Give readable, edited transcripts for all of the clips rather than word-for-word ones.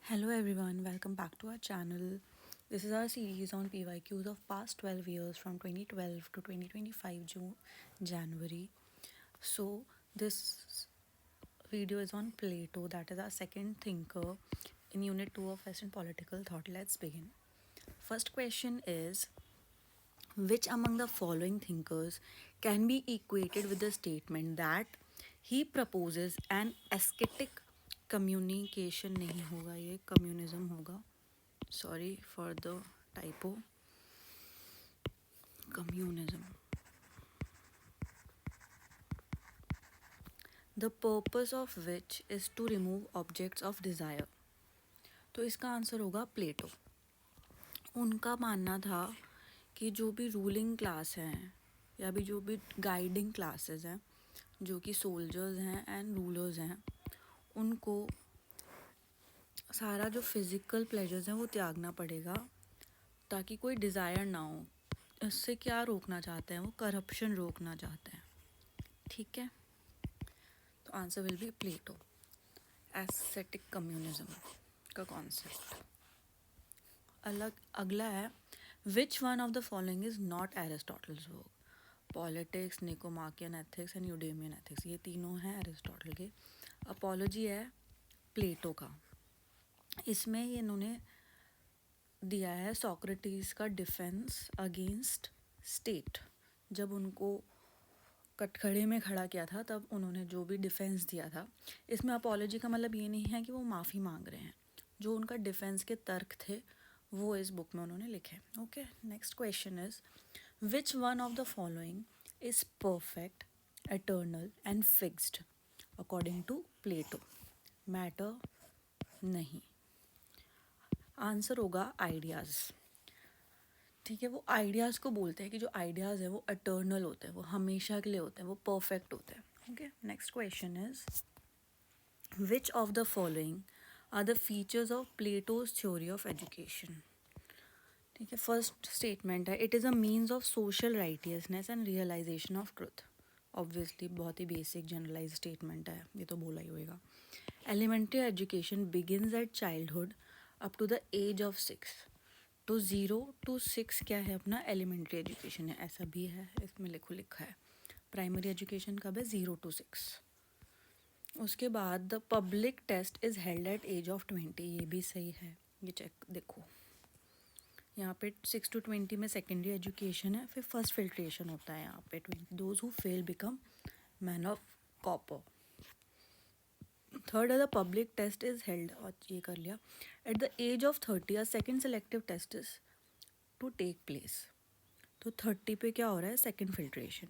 Hello everyone, welcome back to our channel. This is our series on PYQs of past 12 years from 2012 to 2025 June, January. So this video is on Plato, that is our second thinker in Unit 2 of Western Political Thought. Let's begin. First question is, which among the following thinkers can be equated with the statement that he proposes an ascetic communication नहीं होगा, ये communism होगा. Sorry for the typo. Communism. The purpose of which is to remove objects of desire. तो इसका answer होगा प्लेटो. उनका मानना था कि जो भी रूलिंग क्लास हैं या भी जो भी गाइडिंग क्लासेस हैं, जो कि सोल्जर्स हैं एंड रूलर्स हैं, उनको सारा जो फिज़िकल प्लेजर्स हैं वो त्यागना पड़ेगा ताकि कोई डिज़ायर ना हो. इससे क्या रोकना चाहते हैं वो? करप्शन रोकना चाहते हैं. ठीक है, तो answer will be Plato. Aesthetic communism का कॉन्सेप्ट. अगला है, which one of the following is not Aristotle's work? Politics, Nicomachean ethics and Eudemian ethics, ये तीनों हैं एरिस्टोटल के. अपोलॉजी है प्लेटो का. इसमें ये इन्होंने दिया है सोक्रेटिस का डिफेंस अगेंस्ट स्टेट. जब उनको कटघरे में खड़ा किया था तब उन्होंने जो भी डिफेंस दिया था. इसमें अपोलॉजी का मतलब ये नहीं है कि वो माफ़ी मांग रहे हैं. जो उनका डिफेंस के तर्क थे वो इस बुक में उन्होंने लिखे. Okay, next question is, which one of the following is perfect, eternal and fixed according to Plato? Matter नहीं. आंसर होगा आइडियाज़. ठीक है, वो आइडियाज़ को बोलते हैं कि जो आइडियाज़ है वो एटर्नल होते हैं, वो हमेशा के लिए होते हैं, वो परफेक्ट होते हैं. Okay, next question is, which of the following are the features of Plato's theory of education? ठीक है, फर्स्ट स्टेटमेंट है, it is a means of social righteousness and realization of truth. Obviously बहुत ही basic generalise statement है, ये तो बोला ही होएगा. Elementary education begins at childhood up to the age of 6. तो 0 to 6 क्या है अपना? एलिमेंट्री एजुकेशन है. ऐसा भी है, इसमें लिखा है. प्राइमरी एजुकेशन कब है? 0 to 6. उसके बाद the public test is held at age of 20. ये भी सही है. ये चेक देखो, यहाँ पे 6 to 20 में सेकेंडरी एजुकेशन है, फिर फर्स्ट फिल्ट्रेशन होता है. यहाँ पे 20 those who fail become man of copper. Third है the public test is held, और ये कर लिया. At the age of 30 a second selective test is to take place. तो 30 पे क्या हो रहा है? Second filtration.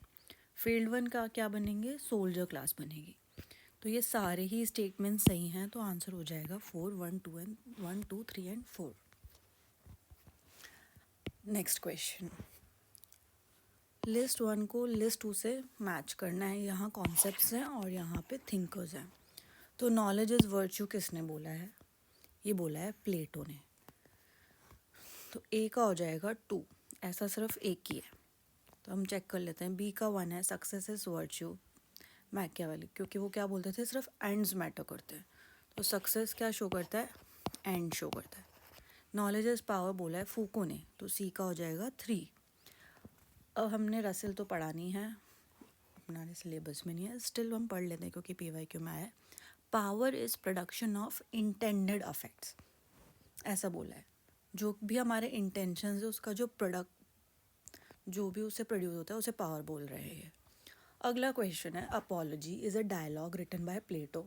फील्ड 1 का क्या बनेंगे? सोल्जर क्लास बनेगी. तो ये सारे ही स्टेटमेंट सही हैं, तो आंसर हो जाएगा 4, 1, 2 and 1, 2, 3 and 4. Next question, list 1 को लिस्ट 2 से मैच करना है. यहाँ कॉन्सेप्ट्स हैं और यहाँ पे थिंकर्स हैं. तो नॉलेज इज़ वर्च्यू किसने बोला है? ये बोला है प्लेटो ने. तो ए का हो जाएगा 2, ऐसा सिर्फ एक ही है. तो हम चेक कर लेते हैं. बी का 1 है, सक्सेस इज वर्च्यू, मैकियावेली, क्योंकि वो क्या बोलते थे? सिर्फ एंड्स मैटर करते हैं. तो सक्सेस क्या शो करता है? एंड शो करता है. नॉलेज इज पावर बोला है फूको ने, तो सी का हो जाएगा 3. अब हमने रसेल तो पढ़ा नहीं है, अपना सिलेबस में नहीं है, स्टिल हम पढ़ लेते हैं क्योंकि PYQ में आया है. Power is production of intended affects, ऐसा बोला है. जो भी हमारे इंटेंशन है उसका जो प्रोडक्ट, जो भी उसे प्रोड्यूस होता है उसे पावर बोल रहे हैं. अगला क्वेश्चन है, apology is a dialogue written by Plato.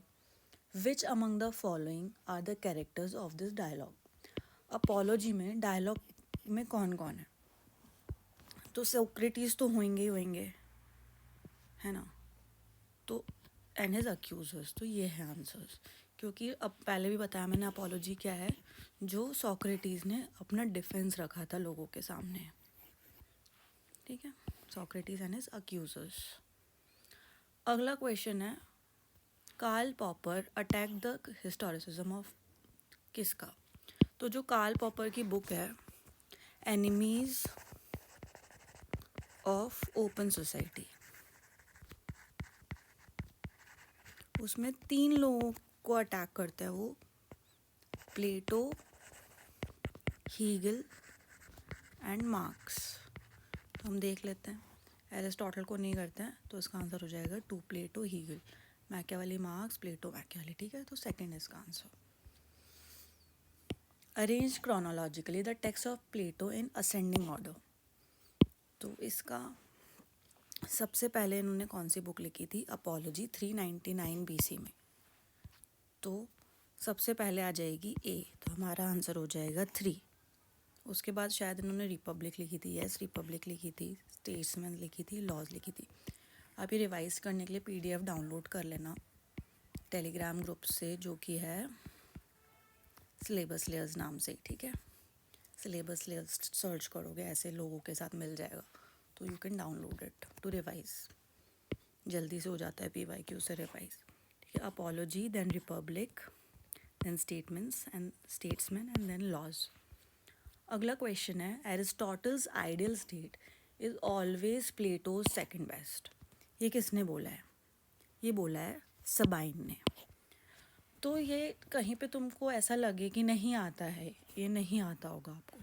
Which among the following are the characters of this dialogue? Apology में डायलॉग में कौन कौन है? तो सोक्रेटिस तो होंगे ही होंगे, है ना. तो एंड हिज अक्यूजर्स, तो ये है आंसर्स. क्योंकि अब पहले भी बताया मैंने अपोलॉजी क्या है, जो सोक्रेटिस ने अपना डिफेंस रखा था लोगों के सामने. ठीक है, सोक्रेटिस एंड हिज अक्यूजर्स. अगला क्वेश्चन है, Karl Popper attack the historicism of किसका? तो जो कार्ल पॉपर की बुक है एनिमीज ऑफ ओपन सोसाइटी, उसमें 3 लोगों को अटैक करता है वो. Plato, Hegel and Marx. तो हम देख लेते हैं, एरिस्टोटल को नहीं करते हैं तो इसका आंसर हो जाएगा 2 Plato Hegel, Machiavelli Marx, Plato Machiavelli. ठीक है, तो सेकंड इसका answer. Arrange chronologically the text of Plato in ascending order. तो इसका सबसे पहले इन्होंने कौन सी बुक लिखी थी? अपॉलोजी 399 BC में। तो सबसे पहले आ जाएगी ए, तो हमारा आंसर हो जाएगा 3। उसके बाद शायद इन्होंने रिपब्लिक लिखी थी, यस रिपब्लिक लिखी थी, स्टेट्समैन लिखी थी, लॉज लिखी थी। आप ये रिवाइज करने के लिए PDF डाउनलोड कर लेना टेलीग्राम ग्रुप से, जो कि है सिलेबस लेयर्स नाम से। ठीक है, सिलेबस लेयर्स सर्च करोगे ऐसे लोगों के साथ मिल जाएगा, तो you can download it to revise. जल्दी से हो जाता है PYQ से रिवाइज। ठीक है, apology, then republic, then statesman and then laws. अगला क्वेश्चन है, Aristotle's ideal state is always Plato's second best. ये किसने बोला है? ये बोला है सबाइन ने। तो ये कहीं पे तुमको ऐसा लगे कि नहीं आता है, ये नहीं आता होगा आपको,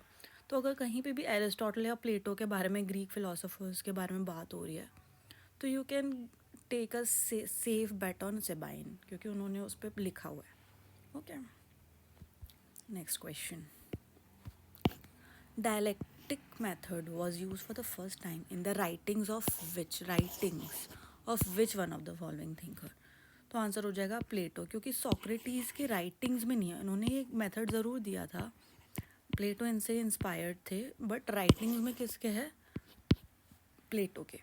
तो अगर कहीं पे भी एरिस्टोटल या प्लेटो के बारे में, ग्रीक फिलोसोफर्स के बारे में बात हो रही है, तो you can take a safe bet on Sabine, क्योंकि उन्होंने उस पर लिखा हुआ है। Okay, next question. Dialectic method was used for the first time in the writings of which one of the following thinker? तो आंसर हो जाएगा प्लेटो, क्योंकि सोक्रेटिस के राइटिंग्स में नहीं है। उन्होंने एक मेथड ज़रूर दिया था, प्लेटो इनसे इंस्पायर्ड थे, बट राइटिंग्स में किसके है? प्लेटो के।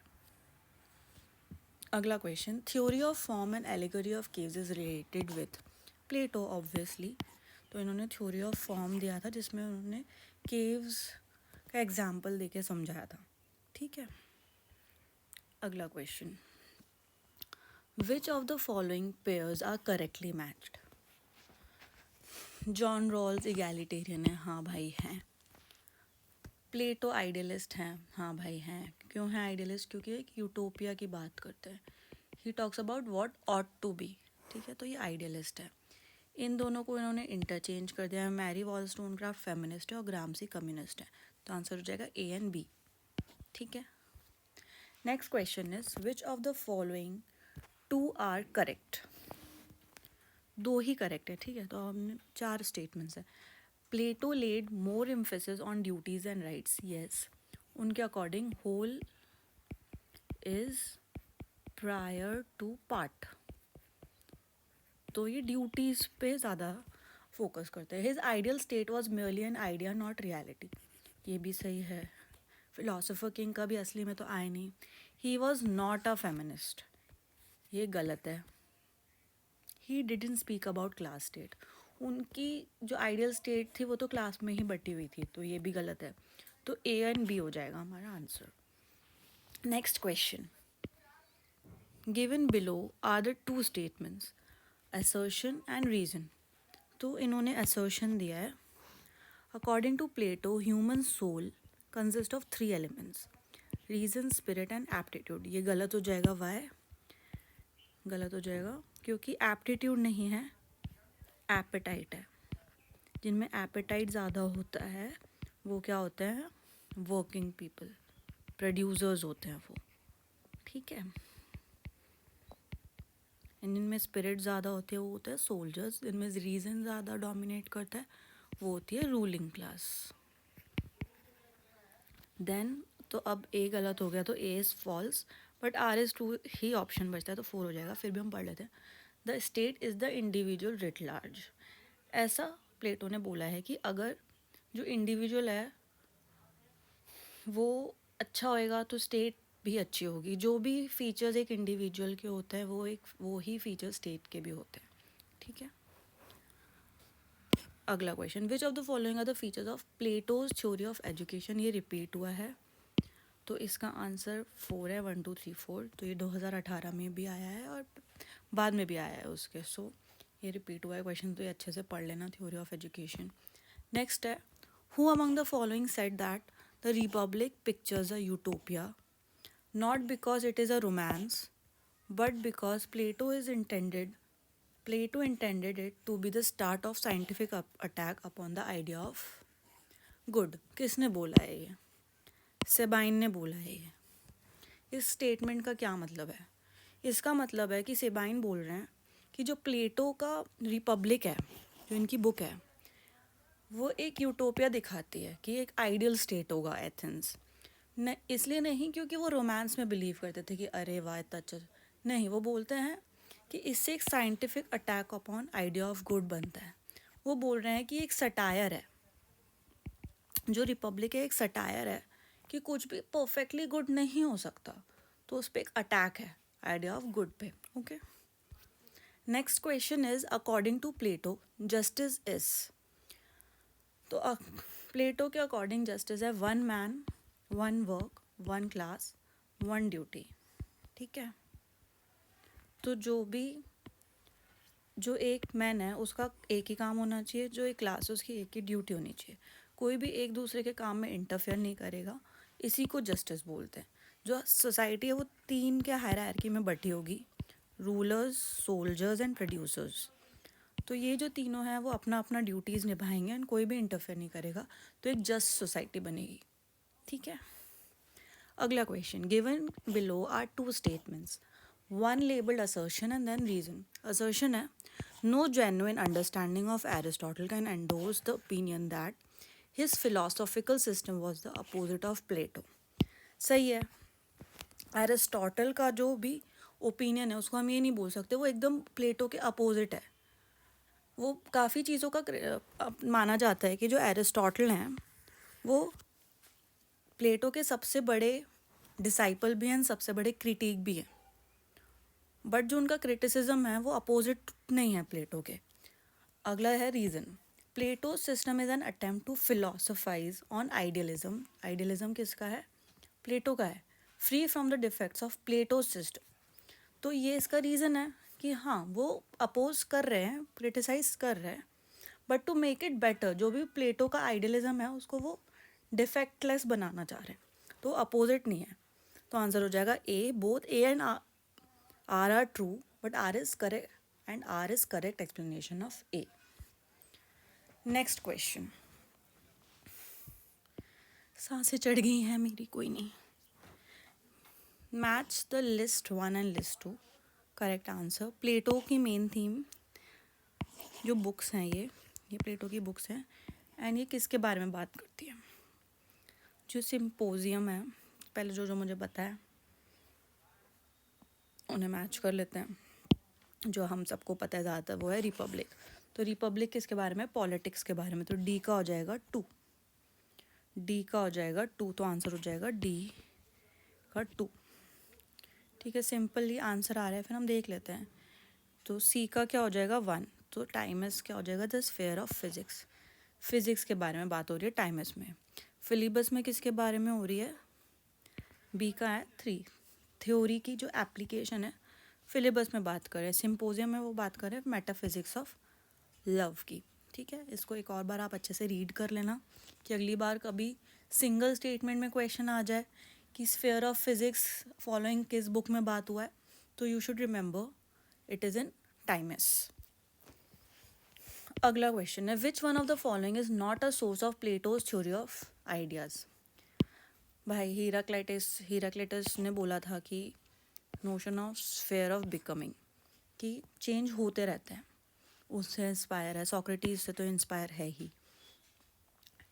अगला question, theory of form and allegory of caves is related with Plato obviously. तो इन्होंने थ्योरी ऑफ फॉर्म दिया था, जिसमें उन्होंने केव्स का एग्जाम्पल देके समझाया था। ठीक है, अगला question, which of the following pairs are correctly matched? John Rawls egalitarian है, हाँ भाई हैं। प्लेटो आइडियलिस्ट हैं, हाँ भाई हैं। क्यों है आइडियलिस्ट? क्योंकि एक यूटोपिया की बात करते हैं। He talks about what ought to be. ठीक है, तो ये आइडियलिस्ट है। इन दोनों को इन्होंने इंटरचेंज कर दिया है। मैरी वॉलस्टोनक्राफ्ट फेमिनिस्ट है और ग्रामसी कम्युनिस्ट है। तो आंसर हो जाएगा A and B। ठीक है, next question is, which of the following 2 are correct? 2 ही करेक्ट है। ठीक है, तो हमने 4 स्टेटमेंट्स है। Plato laid more emphasis on duties and rights, yes. उनके according whole is prior to part, तो ये ड्यूटीज पे ज़्यादा फोकस करते हैं। His ideal state was merely an idea not reality, ये भी सही है। फिलोसोफर किंग का भी असली में तो आए नहीं। He was not a feminist, ये गलत है। He didn't speak about class state, उनकी जो आइडियल स्टेट थी वो तो क्लास में ही बटी हुई थी, तो ये भी गलत है। तो A and B हो जाएगा हमारा answer. Next question, given below are the 2 statements assertion and reason। तो इन्होंने assertion दिया है, according to Plato human soul consist of 3 elements, reason, spirit and aptitude. ये गलत हो जाएगा। वाई गलत हो जाएगा? क्योंकि एप्टीट्यूड नहीं है, एपेटाइट है। जिनमें एपेटाइट ज़्यादा होता है वो क्या होते हैं? वर्किंग पीपल, प्रोड्यूसर्स होते हैं वो। ठीक है, इनमें स्पिरिट ज़्यादा होते हैं वो होते हैं सोल्जर्स। इनमें रीज़न ज़्यादा डोमिनेट करता है वो होती है रूलिंग क्लास। देन तो अब A गलत हो गया, तो A is false, but R is true ही ऑप्शन बचता है, तो 4 हो जाएगा। फिर भी हम पढ़ लेते हैं। The state is the individual writ large. ऐसा प्लेटो ने बोला है कि अगर जो इंडिविजुअल है वो अच्छा होएगा तो स्टेट भी अच्छी होगी। जो भी फीचर्स एक इंडिविजुअल के होते हैं वो ही फीचर स्टेट के भी होते हैं। ठीक है, अगला question, which of the following are the features of Plato's theory of education? ये रिपीट हुआ है, तो इसका आंसर 4 है, 1 2 3 4। तो ये 2018 में भी आया है और बाद में भी आया है उसके। सो ये रिपीट हुआ है क्वेश्चन, तो ये अच्छे से पढ़ लेना, थ्योरी ऑफ एजुकेशन। नेक्स्ट है, who among the following said that the Republic pictures a utopia not because it is a romance but because Plato is intended Plato intended it to be the start of scientific attack upon the idea of good. किसने बोला है ये? Sabine ने बोला है ये. इस statement का क्या मतलब है? इसका मतलब है कि सेबाइन बोल रहे हैं कि जो प्लेटो का रिपब्लिक है, जो इनकी बुक है, वो एक यूटोपिया दिखाती है कि एक आइडियल स्टेट होगा एथेंस. न इसलिए नहीं क्योंकि वो रोमांस में बिलीव करते थे कि अरे वाह इतना अच्छा. नहीं, वो बोलते हैं कि इससे एक scientific attack upon idea of good बनता है. वो बोल रहे हैं कि एक सटायर है, जो रिपब्लिक है एक सटायर है कि कुछ भी परफेक्टली गुड नहीं हो सकता, तो उस पर एक अटैक है आइडिया ऑफ गुड पे. Okay, next question is according to Plato justice is. तो प्लेटो के अकॉर्डिंग जस्टिस है one man, one work, one class, one duty. ठीक है, तो जो एक मैन है उसका एक ही काम होना चाहिए, जो एक क्लास है उसकी एक ही ड्यूटी होनी चाहिए. कोई भी एक दूसरे के काम में इंटरफेयर नहीं करेगा. इसी को जस्टिस बोलते हैं. जो सोसाइटी है वो 3 के हायरार्की में बटी होगी, रूलर्स, सोल्जर्स एंड प्रोड्यूसर्स. तो ये जो तीनों हैं वो अपना अपना ड्यूटीज़ निभाएंगे एंड कोई भी इंटरफेयर नहीं करेगा, तो एक जस्ट सोसाइटी बनेगी. ठीक है, अगला question. Given below are 2 statements, one labelled assertion and then reason. Assertion है no genuine understanding of Aristotle can endorse the opinion that his philosophical system was the opposite of Plato. सही है, Aristotle का जो भी opinion है उसको हम ये नहीं बोल सकते वो एकदम प्लेटो के अपोजिट है. वो काफ़ी चीज़ों का माना जाता है कि जो एरिस्टोटल हैं वो प्लेटो के सबसे बड़े डिसाइपल भी हैं, सबसे बड़े क्रिटिक भी हैं, बट जो उनका क्रिटिसिज्म है वो अपोजिट नहीं है प्लेटो के. अगला है reason. Plato system is an attempt to philosophize on idealism. Idealism किसका है? प्लेटो का है. Free from the defects of Plato system. तो ये इसका रीज़न है कि हाँ वो अपोज कर रहे हैं, क्रिटिसाइज कर रहे हैं, but to make it better जो भी प्लेटो का आइडियलिज्म है उसको वो डिफेक्टलेस बनाना चाह रहे हैं, तो अपोजिट नहीं है. तो आंसर हो जाएगा A. Both A and R true but R is correct and R is correct explanation of A. Next question. सांसें चढ़ गई हैं मेरी, कोई नहीं. Match the list 1 and list 2. Correct answer. Plato की मेन थीम जो बुक्स हैं ये प्लेटो की बुक्स हैं एंड ये किसके बारे में बात करती है? जो सिम्पोजियम है, पहले जो मुझे पता है उन्हें मैच कर लेते हैं. जो हम सबको पता है ज़्यादातर वो है रिपब्लिक. तो रिपब्लिक किसके बारे में? पॉलिटिक्स के बारे में. तो डी का हो जाएगा 2. डी का हो जाएगा 2, तो आंसर हो जाएगा डी का 2. ठीक है, सिंपली आंसर आ रहा है, फिर हम देख लेते हैं. तो सी का क्या हो जाएगा? 1. तो टाइमस क्या हो जाएगा? The sphere of physics. Physics के बारे में बात हो रही है टाइमस में. फिलिबस में किसके बारे में हो रही है? बी का है 3. थ्योरी की जो एप्लीकेशन है फिलिबस में बात कर रहे हैं. सिम्पोजियम में वो बात कर रहे हैं मेटाफिजिक्स ऑफ लव की. ठीक है, इसको एक और बार आप अच्छे से रीड कर लेना कि अगली बार कभी सिंगल स्टेटमेंट में क्वेश्चन आ जाए कि स्फीयर ऑफ फिजिक्स फॉलोइंग किस बुक में बात हुआ है, तो you should remember it is in times. अगला क्वेश्चन है which one of the following is not a source of Plato's theory of ideas. भाई हीराक्लिटस ने बोला था कि notion of sphere of becoming कि चेंज होते रहते हैं, उससे इंस्पायर है. सॉक्रेटिस से तो इंस्पायर है ही.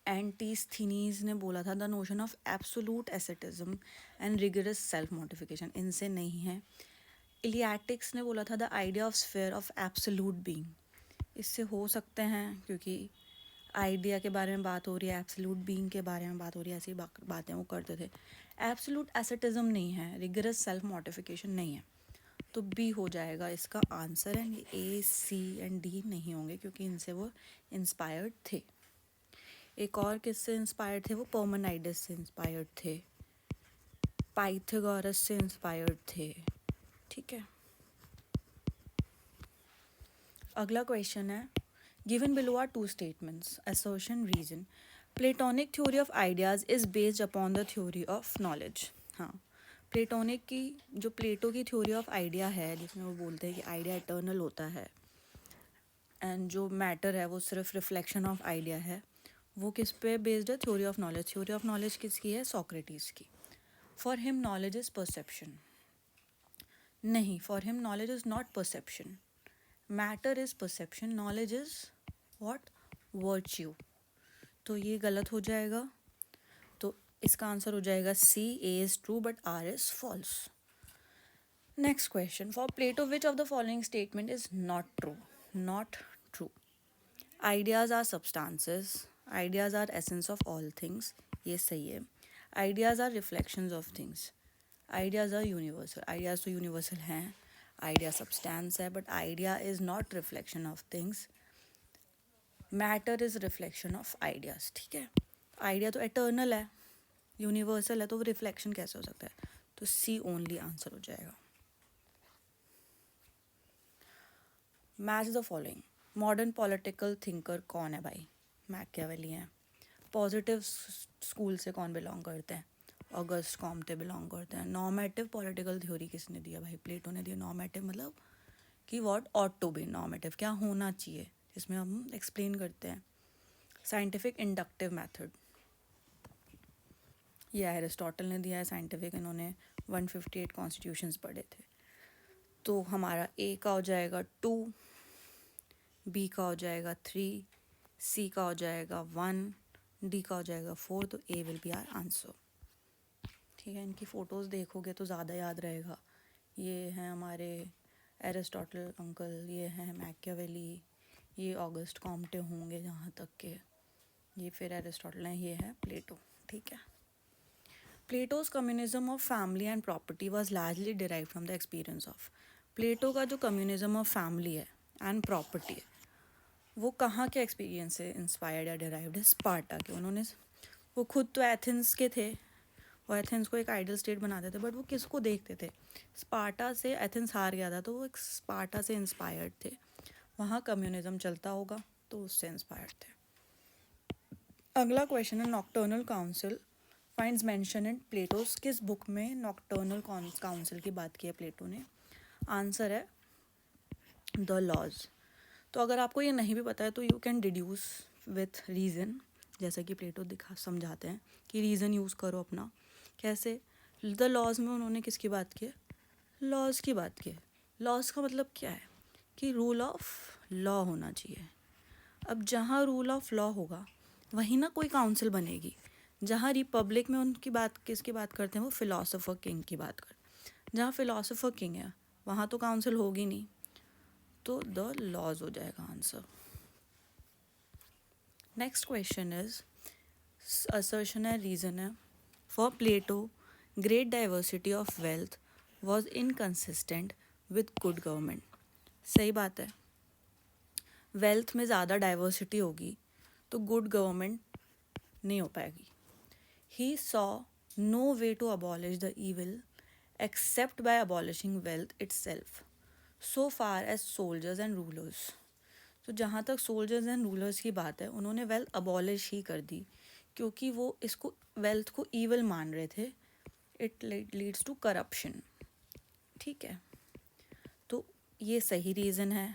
एंटीस्थीनीज ने बोला था the notion of absolute asceticism and rigorous self mortification, इनसे नहीं है. इलियाटिक्स ने बोला था the idea of sphere of absolute being, इससे हो सकते हैं क्योंकि आइडिया के बारे में बात हो रही है, एब्सोलूट बीइंग के बारे में बात हो रही है, ऐसी बातें वो करते थे. एब्सोलूट एसेटिज्म नहीं है, रिगरस सेल्फ मोटिफिकेशन नहीं है. तो बी हो जाएगा इसका answer. And A, C and D नहीं होंगे क्योंकि इनसे वो इंस्पायर्ड थे. एक और किससे इंस्पायर्ड थे? वो पर्मेनाइडस से इंस्पायर्ड थे, पाइथागोरस से इंस्पायर्ड थे. ठीक है, अगला क्वेश्चन है given below are 2 statements, assertion, reason. Platonic theory of ideas is based upon the theory of knowledge. हाँ, प्लेटोनिक की जो प्लेटो की थ्योरी ऑफ आइडिया है जिसमें वो बोलते हैं कि आइडिया इटर्नल होता है, एंड जो मैटर है वो सिर्फ रिफ्लेक्शन ऑफ आइडिया है, वो किस पे बेस्ड है? Theory of knowledge. Theory of knowledge किसकी है? सॉक्रेटिस की। For him knowledge is perception. नहीं, for him knowledge is not perception, matter is perception, knowledge is what? Virtue. तो ये गलत हो जाएगा, तो इसका आंसर हो जाएगा C, A is true but R is false. Next question, for Plato which of the following statement is not true? Not true. Ideas are substances, ideas are essence of all things, ये सही है। Ideas are reflections of things, ideas are universal, ideas तो universal हैं, idea substance है, but idea is not reflection of things, matter is reflection of ideas. ठीक है, idea तो eternal है, यूनिवर्सल है, तो वो रिफ्लेक्शन कैसे हो सकता है? तो सी ओनली आंसर हो जाएगा। Match the following. Modern political thinker कौन है भाई? मैकियावेली हैं। पॉजिटिव स्कूल से कौन बिलोंग करते हैं? ऑगस्ट कॉम्टे बिलोंग करते हैं। नॉर्मेटिव पॉलिटिकल थ्योरी किसने दिया भाई? प्लेटो ने दिया। नॉर्मेटिव मतलब कि what ought to be, normative क्या होना चाहिए, जिसमें हम एक्सप्लेन करते हैं। साइंटिफिक इंडक्टिव मेथड, ये एरिस्टोटल ने दिया है। साइंटिफिक इन्होंने 158 कॉन्स्टिट्यूशंस पढ़े थे। तो हमारा ए का हो जाएगा 2, बी का हो जाएगा 3, सी का हो जाएगा 1, डी का हो जाएगा 4, तो ए विल बी आर आंसर। ठीक है, इनकी फ़ोटोज़ देखोगे तो ज़्यादा याद रहेगा। ये हैं हमारे एरिस्टोटल अंकल, ये हैं मैकियावेली, ये ऑगस्ट कॉम्टे होंगे जहाँ तक के, ये फिर एरिस्टोटल हैं, ये है प्लेटो। ठीक है, Plato's communism of family and property was largely derive from the experience of. Plato का जो कम्युनिज्म ऑफ फैमिली है एंड प्रॉपर्टी है, वो कहाँ के एक्सपीरियंस से इंस्पायर्ड या डिराइव्ड है? स्पार्टा के। उन्होंने, वो खुद तो एथेंस के थे, वो एथेंस को एक आइडल स्टेट बनाते थे, बट वो किसको देखते थे? स्पार्टा से। एथेंस हार गया था तो वो एक स्पार्टा से इंस्पायर्ड थे, वहाँ कम्युनिज्म चलता होगा तो उससे इंस्पायर्ड थे। अगला क्वेश्चन है, nocturnal council finds mention in plateaus. किस बुक में नॉक्टर्नल काउंसिल की बात की है प्लेटो ने? आंसर है द लॉज। तो अगर आपको ये नहीं भी पता है तो you can deduce with reason, जैसा कि प्लेटो समझाते हैं कि रीज़न यूज़ करो अपना। कैसे? द लॉज में उन्होंने किसकी बात की है? लॉज की बात की है। लॉज का मतलब क्या है? कि रूल ऑफ लॉ होना चाहिए। अब जहाँ रूल ऑफ लॉ होगा वहीं ना कोई काउंसिल बनेगी। जहाँ रिपब्लिक में उनकी बात किसकी बात करते हैं? वो फिलोसोफर किंग की बात करते हैं। जहाँ फिलोसोफर किंग है वहाँ तो काउंसिल होगी नहीं, तो द लॉज हो जाएगा answer. Next question is, assertion है, रीज़न है। For Plato great diversity of wealth was inconsistent with good government. सही बात है, वेल्थ में ज़्यादा डाइवर्सिटी होगी तो गुड गवर्नमेंट नहीं हो पाएगी। He saw no way to abolish the evil except by abolishing wealth itself so far as soldiers and rulers. तो जहाँ तक सोल्जर्स एंड रूलर्स की बात है, उन्होंने वेल्थ अबॉलिश ही कर दी, क्योंकि वो इसको वेल्थ को ईविल मान रहे थे। It leads to corruption. ठीक है, तो ये सही रीज़न है।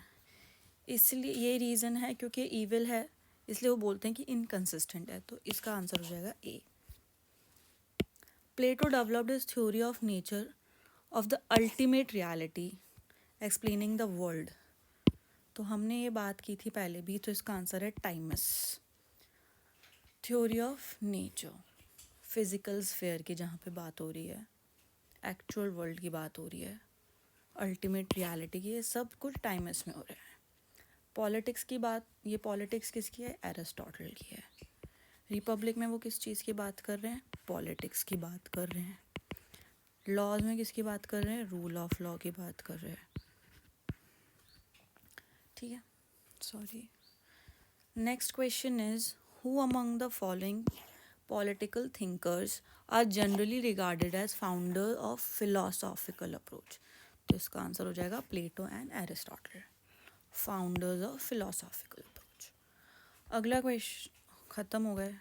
इसलिए ये रीज़न है क्योंकि ईविल है, इसलिए वो बोलते हैं कि इनकन्सिस्टेंट है, तो इसका आंसर हो जाएगा A. Plato developed his theory of nature of the ultimate reality explaining the world. तो हमने ये बात की थी पहले भी, तो इसका आंसर है times. Theory of nature, physical sphere की जहाँ पे बात हो रही है, एक्चुअल वर्ल्ड की बात हो रही है, अल्टीमेट रियलिटी की, ये सब कुछ टाइमस में हो रहा है। पॉलिटिक्स की बात, ये पॉलिटिक्स किसकी है? एरिस्टोटल की है। रिपब्लिक में वो किस चीज़ की बात कर रहे हैं? पॉलिटिक्स की बात कर रहे हैं। लॉज में किसकी बात कर रहे हैं? रूल ऑफ लॉ की बात कर रहे हैं। ठीक है, sorry. Next question is, who among the following political thinkers are generally regarded as founder of philosophical approach? तो इसका आंसर हो जाएगा Plato and Aristotle, founders of philosophical approach. अगला क्वेश्चन ख़त्म हो गए,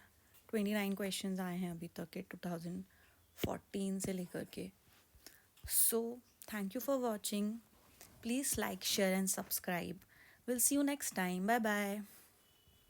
29 क्वेश्चंस आए हैं अभी तक के 2014 से लेकर के। So thank you for watching, please like share and subscribe will see you next time, bye bye.